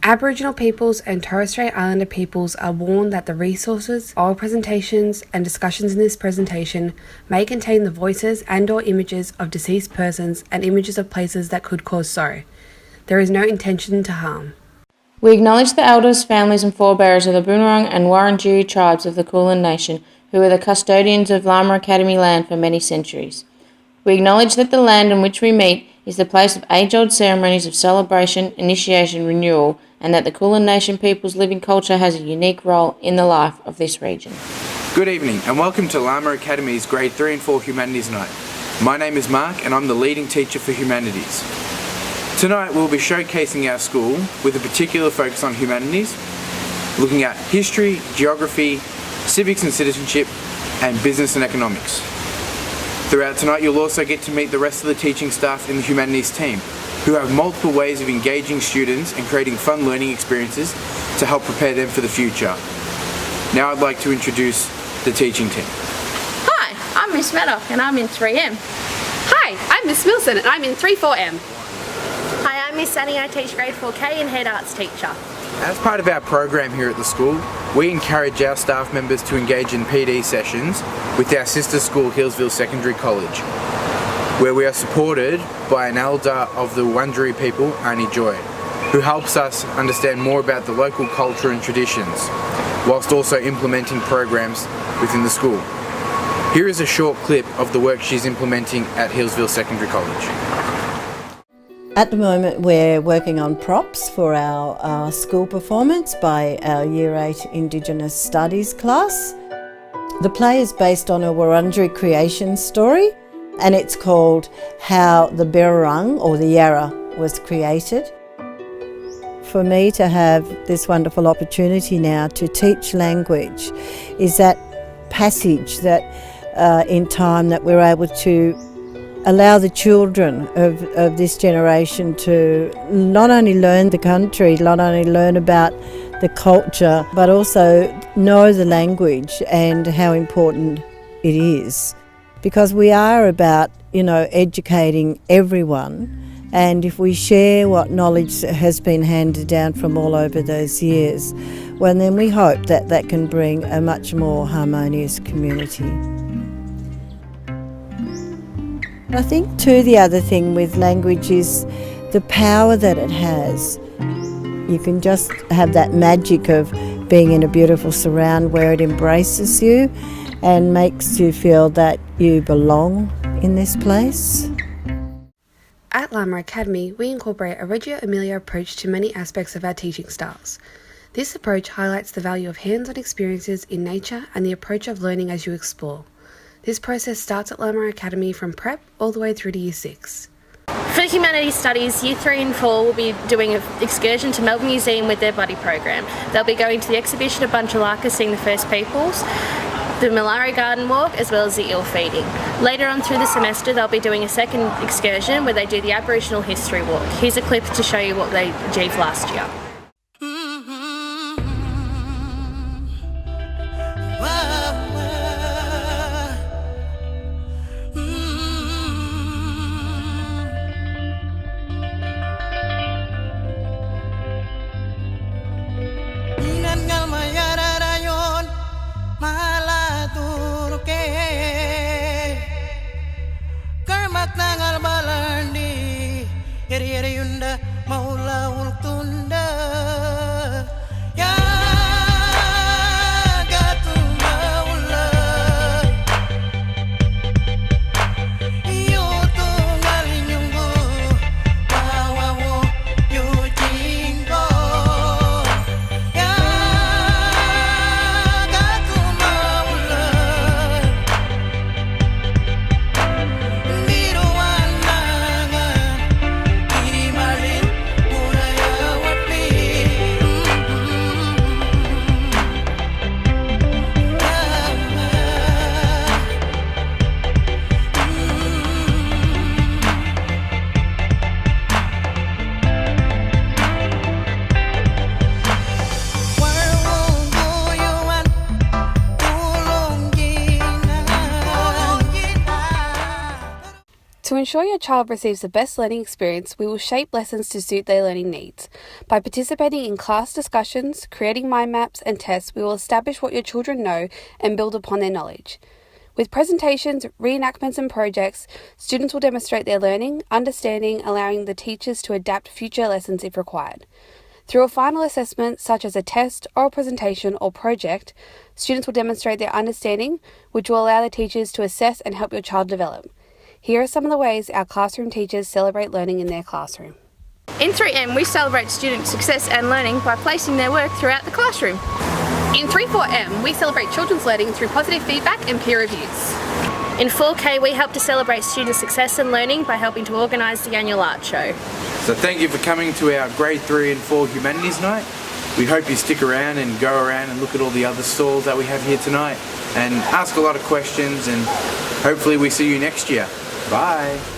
Aboriginal peoples and Torres Strait Islander peoples are warned that the resources, oral presentations, and discussions in this presentation may contain the voices and/or images of deceased persons and images of places that could cause sorrow. There is no intention to harm. We acknowledge the elders, families and forebearers of the Boonwurrung and Wurundjeri tribes of the Kulin Nation, who were the custodians of Lama Academy land for many centuries. We acknowledge that the land on which we meet is the place of age-old ceremonies of celebration, initiation, renewal, and that the Kulin Nation people's living culture has a unique role in the life of this region. Good evening and welcome to Lama Academy's Grade 3 and 4 Humanities Night. My name is Mark and I'm the leading teacher for Humanities. Tonight we'll be showcasing our school with a particular focus on humanities, looking at history, geography, civics and citizenship, and business and economics. Throughout tonight you'll also get to meet the rest of the teaching staff in the humanities team, who have multiple ways of engaging students and creating fun learning experiences to help prepare them for the future. Now I'd like to introduce the teaching team. Hi, I'm Miss Maddock and I'm in 3M. Hi, I'm Miss Milson and I'm in 34M. Hi, I'm Miss Sunny. I teach grade 4K and head arts teacher. As part of our program here at the school, we encourage our staff members to engage in PD sessions with our sister school, Hillsville Secondary College, where we are supported by an elder of the Wurundjeri people, Auntie Joy, who helps us understand more about the local culture and traditions, whilst also implementing programs within the school. Here is a short clip of the work she's implementing at Hillsville Secondary College. At the moment we're working on props for our school performance by our Year 8 Indigenous Studies class. The play is based on a Wurundjeri creation story and it's called How the Birrarung or the Yarra was created. For me to have this wonderful opportunity now to teach language is that passage that in time that we're able to allow the children of this generation to not only learn the country, not only learn about the culture, but also know the language and how important it is. Because we are about, educating everyone, and if we share what knowledge has been handed down from all over those years, well then we hope that that can bring a much more harmonious community. I think too the other thing with language is the power that it has. You can just have that magic of being in a beautiful surround where it embraces you and makes you feel that you belong in this place. At Lama Academy, we incorporate a Reggio Emilia approach to many aspects of our teaching styles. This approach highlights the value of hands-on experiences in nature and the approach of learning as you explore. This process starts at Lama Academy from prep all the way through to Year 6. For the Humanities Studies, Year 3 and 4 will be doing an excursion to Melbourne Museum with their buddy program. They'll be going to the exhibition of Bunchalaka, seeing the First Peoples, the Malari Garden Walk, as well as the eel feeding. Later on through the semester, they'll be doing a second excursion where they do the Aboriginal History Walk. Here's a clip to show you what they achieved last year. Marlin ensure your child receives the best learning experience, we will shape lessons to suit their learning needs. By participating in class discussions, creating mind maps and tests, we will establish what your children know and build upon their knowledge. With presentations, reenactments and projects, students will demonstrate their learning, understanding, allowing the teachers to adapt future lessons if required. Through a final assessment, such as a test, oral presentation or project, students will demonstrate their understanding, which will allow the teachers to assess and help your child develop. Here are some of the ways our classroom teachers celebrate learning in their classroom. In 3M, we celebrate student success and learning by placing their work throughout the classroom. In 3-4M, we celebrate children's learning through positive feedback and peer reviews. In 4K, we help to celebrate student success and learning by helping to organise the annual art show. So thank you for coming to our grade 3 and 4 Humanities night. We hope you stick around and go around and look at all the other stalls that we have here tonight and ask a lot of questions, and hopefully we see you next year. Bye.